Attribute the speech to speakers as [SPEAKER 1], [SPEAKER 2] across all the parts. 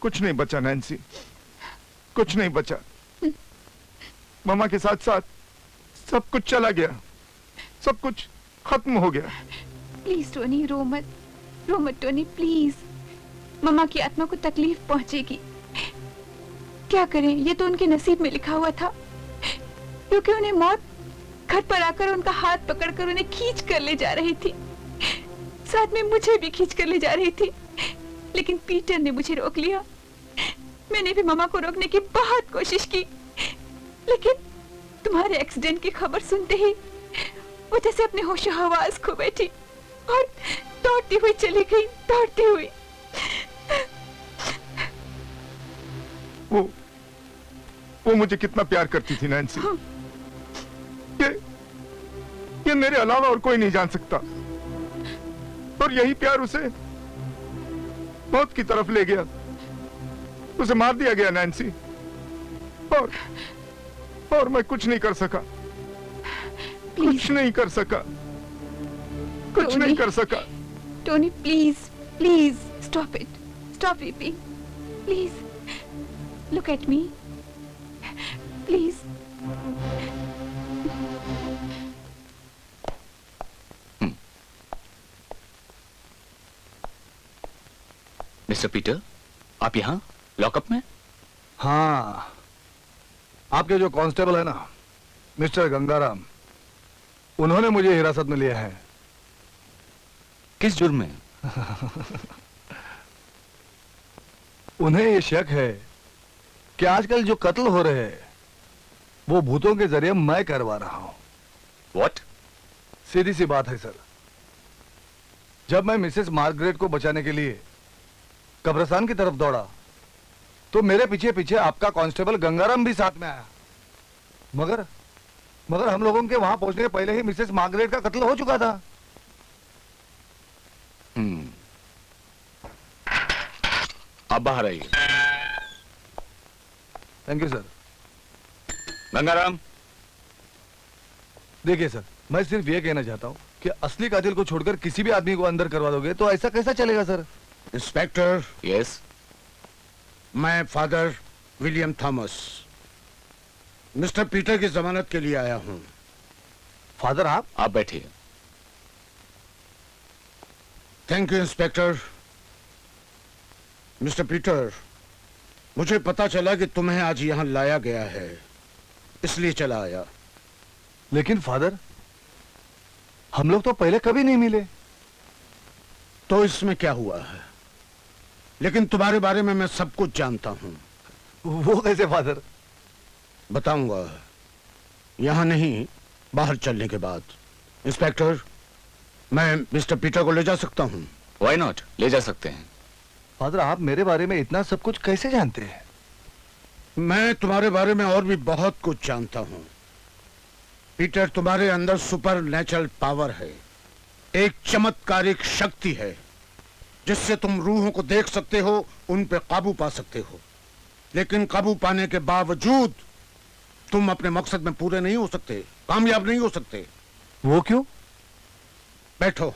[SPEAKER 1] कुछ नहीं बचा नैन्सी, कुछ नहीं बचा। मामा के साथ साथ सब कुछ चला गया, सब कुछ खत्म हो गया।
[SPEAKER 2] प्लीज टोनी, रो मत, रो मत टोनी प्लीज। मामा की आत्मा को तकलीफ पहुंचेगी। क्या करें, ये तो उनके नसीब में लिखा हुआ था, क्योंकि उन्हें मौत घर पर आकर उनका हाथ पकड़कर उन्हें खींच कर ले जा रही थी, साथ में मुझे भी खींच कर ले जा रही थी। लेकिन पीटर ने मुझे रोक लिया। मैंने भी मामा को रोकने की बहुत कोशिश की, लेकिन तुम्हारे एक्सीडेंट की खबर सुनते ही वो जैसे अपने होशो हवास खो बैठी और दौड़ती हुई चली गई, दौड़ती हुई।
[SPEAKER 1] वो मुझे कितना प्यार करती थी नैन्सी, ये मेरे अलावा और कोई नहीं जान सकता। और यही प्यार उसे मौत की तरफ ले गया। उसे मार दिया गया नैन्सी, और मैं कुछ नहीं कर सका, कुछ नहीं कर सका, कुछ नहीं कर सका।
[SPEAKER 2] Tony please, please stop it, stop weeping please, look at me please.
[SPEAKER 3] Mister Peter, आप यहाँ लॉकअप में?
[SPEAKER 4] हाँ, आपके जो कांस्टेबल है ना, मिस्टर गंगाराम, उन्होंने मुझे हिरासत में लिया है।
[SPEAKER 3] किस जुर्म में?
[SPEAKER 4] उन्हें ये शक है कि आजकल जो कत्ल हो रहे हैं वो भूतों के जरिए मैं करवा रहा हूं।
[SPEAKER 3] What?
[SPEAKER 4] सीधी सी बात है सर, जब मैं मिसेस मार्गरेट को बचाने के लिए कब्रिस्तान की तरफ दौड़ा तो मेरे पीछे पीछे आपका कांस्टेबल गंगाराम भी साथ में आया, मगर हम लोगों के वहां पहुंचने के पहले ही मिसेस मार्गरेट का कत्ल हो चुका था।
[SPEAKER 3] आप बाहर आइए।
[SPEAKER 4] Thank you sir.
[SPEAKER 3] गंगाराम,
[SPEAKER 4] देखिए सर, मैं सिर्फ ये कहना चाहता हूं कि असली कातिल को छोड़कर किसी भी आदमी को अंदर करवा दोगे तो ऐसा कैसा चलेगा सर?
[SPEAKER 5] इंस्पेक्टर।
[SPEAKER 3] यस।
[SPEAKER 5] मैं father William Thomas mister Peter की जमानत के लिए आया हूं।
[SPEAKER 4] फादर आप
[SPEAKER 3] बैठिए।
[SPEAKER 5] Thank you inspector. Mister Peter, मुझे पता चला कि तुम्हें आज यहां लाया गया है, इसलिए चला आया।
[SPEAKER 4] लेकिन फादर, हम लोग तो पहले कभी नहीं मिले।
[SPEAKER 5] तो इसमें क्या हुआ है? लेकिन तुम्हारे बारे में मैं सब कुछ जानता हूं।
[SPEAKER 4] वो कैसे फादर?
[SPEAKER 5] बताऊंगा, यहां नहीं, बाहर चलने के बाद। इंस्पेक्टर, मैं मिस्टर पीटर को ले जा सकता हूं?
[SPEAKER 3] Why not? ले जा सकते हैं।
[SPEAKER 4] फादर, आप मेरे बारे में इतना सब कुछ कैसे जानते हैं?
[SPEAKER 5] मैं तुम्हारे बारे में और भी बहुत कुछ जानता हूं। पीटर, तुम्हारे अंदर सुपर नेचुरल पावर है, एक चमत्कारिक शक्ति है जिससे तुम रूहों को देख सकते हो, उन पे काबू पा सकते हो। लेकिन काबू पाने के बावजूद तुम अपने मकसद में पूरे नहीं हो सकते, कामयाब नहीं हो सकते।
[SPEAKER 4] वो क्यों?
[SPEAKER 5] बैठो।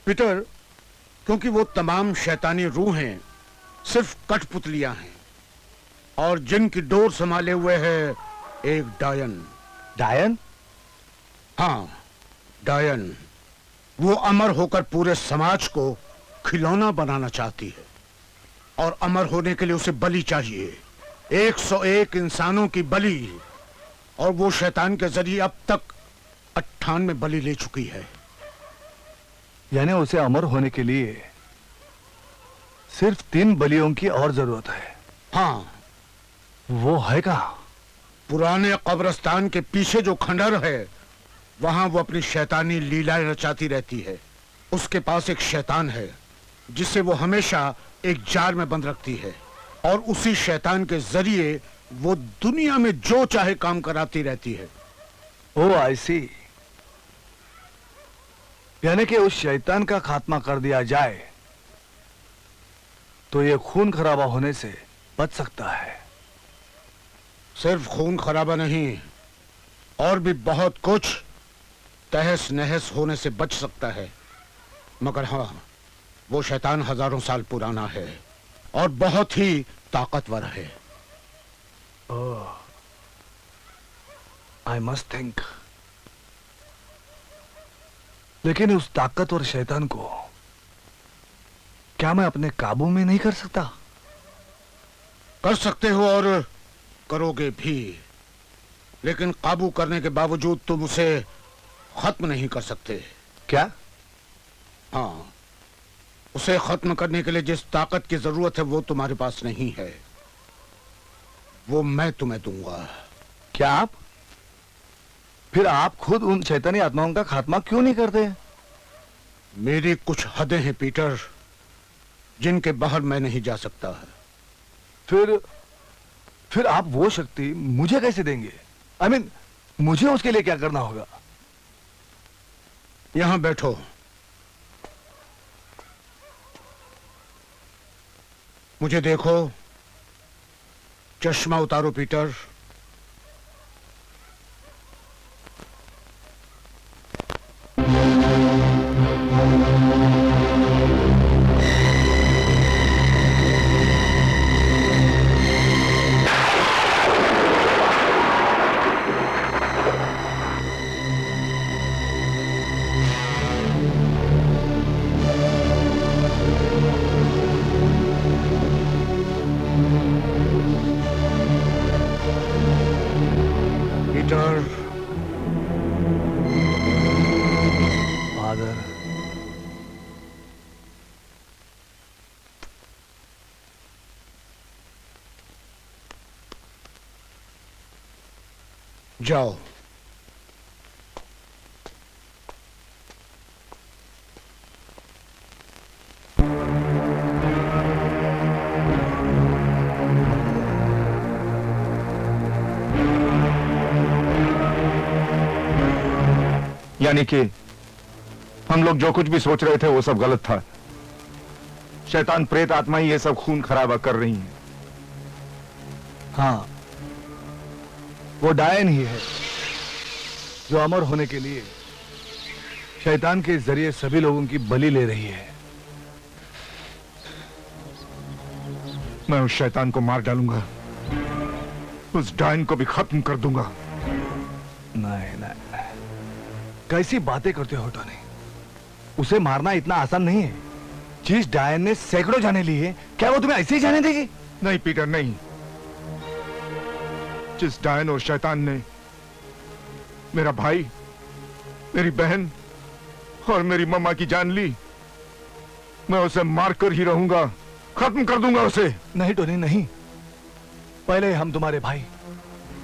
[SPEAKER 5] पीटर, क्योंकि वो तमाम शैतानी रूहें सिर्फ कठपुतलियां हैं और जिनकी डोर संभाले हुए है एक डायन।
[SPEAKER 4] डायन?
[SPEAKER 5] हाँ, डायन। वो अमर होकर पूरे समाज को खिलौना बनाना चाहती है, और अमर होने के लिए उसे बलि चाहिए, 101 इंसानों की बलि। और वो शैतान के जरिए अब तक 98 बलि ले चुकी है।
[SPEAKER 4] यानी उसे अमर होने के लिए सिर्फ 3 बलियों की और जरूरत है।
[SPEAKER 5] हाँ।
[SPEAKER 4] वो है कहाँ?
[SPEAKER 5] पुराने कब्रिस्तान के पीछे जो खंडर है, वहां वो अपनी शैतानी लीलाएं रचाती रहती है। उसके पास एक शैतान है जिसे वो हमेशा एक जार में बंद रखती है, और उसी शैतान के जरिए वो दुनिया में जो चाहे काम कराती रहती है।
[SPEAKER 4] ओ आई सी। यानी कि उस शैतान का खात्मा कर दिया जाए तो ये खून खराबा होने से बच सकता है।
[SPEAKER 5] सिर्फ खून खराबा नहीं, और भी बहुत कुछ तहस नहस होने से बच सकता है। मगर हाँ, वो शैतान हजारों साल पुराना है और बहुत ही ताकतवर है।
[SPEAKER 4] I must think. लेकिन उस ताकतवर शैतान को क्या मैं अपने काबू में नहीं कर सकता?
[SPEAKER 5] कर सकते हो और करोगे भी, लेकिन काबू करने के बावजूद तुम उसे खत्म नहीं कर सकते।
[SPEAKER 4] क्या?
[SPEAKER 5] हाँ, उसे खत्म करने के लिए जिस ताकत की जरूरत है वो तुम्हारे पास नहीं है, वो मैं तुम्हें दूंगा।
[SPEAKER 4] क्या आप? फिर आप खुद उन शैतानी आत्माओं का खात्मा क्यों नहीं करते?
[SPEAKER 5] मेरी कुछ हदें हैं पीटर, जिनके बाहर मैं नहीं जा सकता।
[SPEAKER 4] फिर आप वो शक्ति मुझे कैसे देंगे? आई मीन, मुझे उसके लिए क्या करना होगा?
[SPEAKER 5] यहां बैठो। मुझे देखो। चश्मा उतारो पीटर। पीटर,
[SPEAKER 4] फादर,
[SPEAKER 5] जाओ।
[SPEAKER 1] यानी कि हम लोग जो कुछ भी सोच रहे थे वो सब गलत था। शैतान प्रेत आत्मा ही ये सब खून खराबा कर रही हैं।
[SPEAKER 4] हाँ, वो डायन ही है जो अमर होने के लिए शैतान के जरिए सभी लोगों की बलि ले रही है।
[SPEAKER 1] मैं उस शैतान को मार डालूंगा, उस डायन को भी खत्म कर दूंगा।
[SPEAKER 4] नहीं नहीं, कैसी बातें करते हो टोनी? उसे मारना इतना आसान नहीं है। जिस डायन ने सैकड़ों जाने लिए, क्या वो तुम्हें ऐसे ही जाने देगी?
[SPEAKER 1] नहीं पीटर, नहीं। जिस डायन और शैतान ने मेरा भाई, मेरी बहन और मेरी मम्मा की जान ली, मैं उसे मारकर ही रहूंगा, खत्म कर दूंगा उसे।
[SPEAKER 4] नहीं टोनी, नहीं। पहले हम तुम्हारे भाई,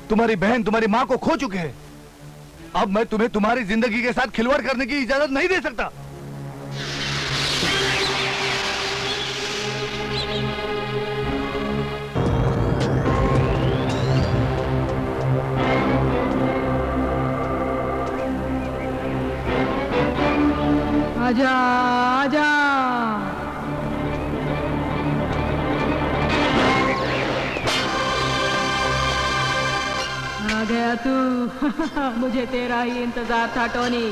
[SPEAKER 4] तुम्हारी बहन, तुम्हारी मां को खो चुके हैं। अब मैं तुम्हें तुम्हारी जिंदगी के साथ खिलवाड़ करने की इजाजत नहीं दे सकता।
[SPEAKER 6] आजा आजा। आ गया तू। मुझे तेरा ही इंतजार था टोनी।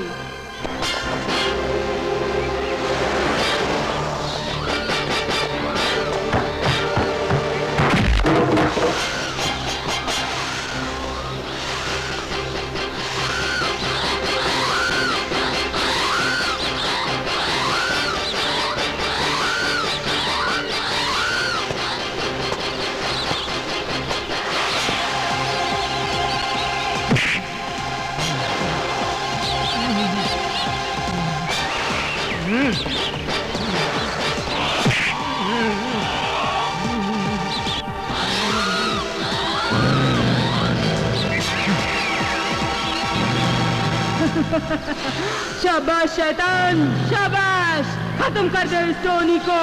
[SPEAKER 6] शाबाश शैतान, शाबाश। खत्म कर दे इस टोनी को।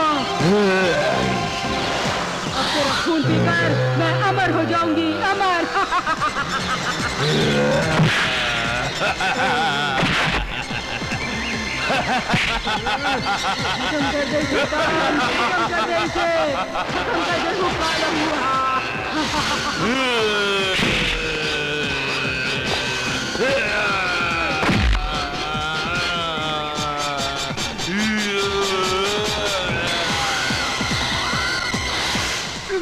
[SPEAKER 6] अब तेरा खून पीकर मैं अमर हो जाऊंगी, अमर। खत्म कर दे शैतान, खत्म कर दे इसे, खत्म कर दे वो काला हुआ।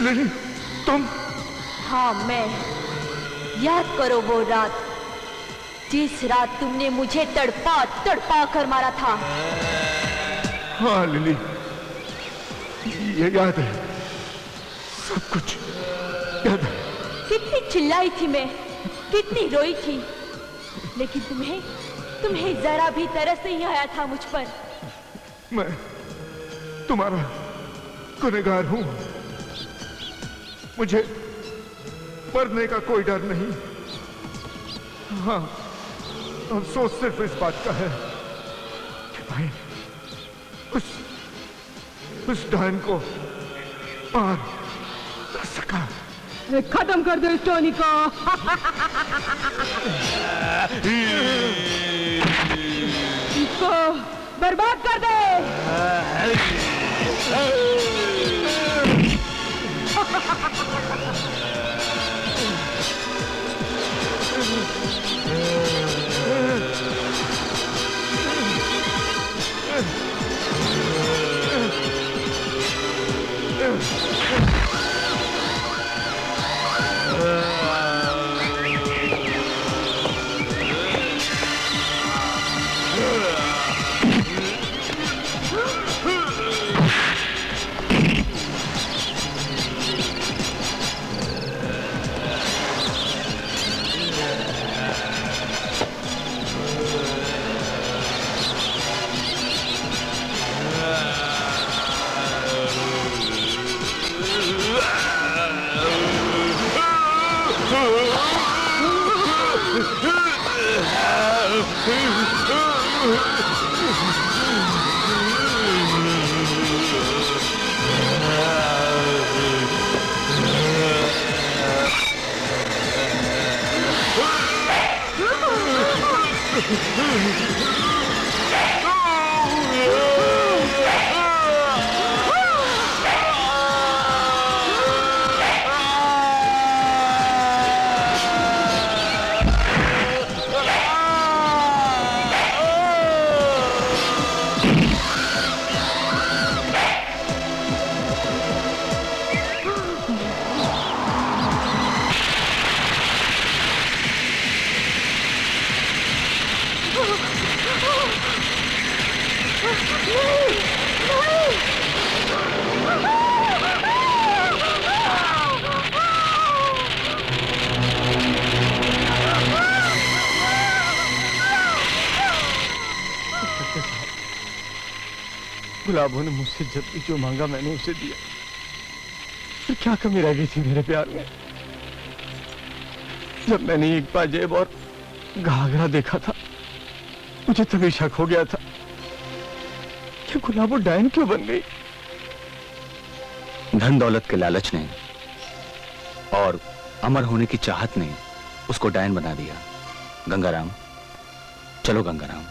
[SPEAKER 1] लिली, तुम?
[SPEAKER 7] हाँ मैं। याद करो वो रात, जिस रात तुमने मुझे तड़पा तड़पा कर मारा था।
[SPEAKER 1] हाँ लिली, ये याद है, सब कुछ याद है।
[SPEAKER 7] कितनी चिल्लाई थी मैं, कितनी रोई थी, लेकिन तुम्हें जरा भी तरस नहीं आया था मुझ पर।
[SPEAKER 1] मैं तुम्हारा गुनहगार हूं, मुझे मरने का कोई डर नहीं। हाँ, अफसोस सिर्फ इस बात का है कि भाई उस डायन को मार न सका।
[SPEAKER 6] खत्म कर दो इस टोनी को। इसको बर्बाद कर दे।
[SPEAKER 8] गुलाबों ने मुझसे जब भी जो मांगा मैंने उसे दिया, फिर क्या कमी रह गई थी मेरे प्यार में? जब मैंने एक पाजेब और घाघरा देखा था, मुझे तभी शक हो गया था कि गुलाबो डायन क्यों बन गई।
[SPEAKER 3] धन दौलत के लालच ने और अमर होने की चाहत ने उसको डायन बना दिया। गंगाराम, चलो गंगाराम।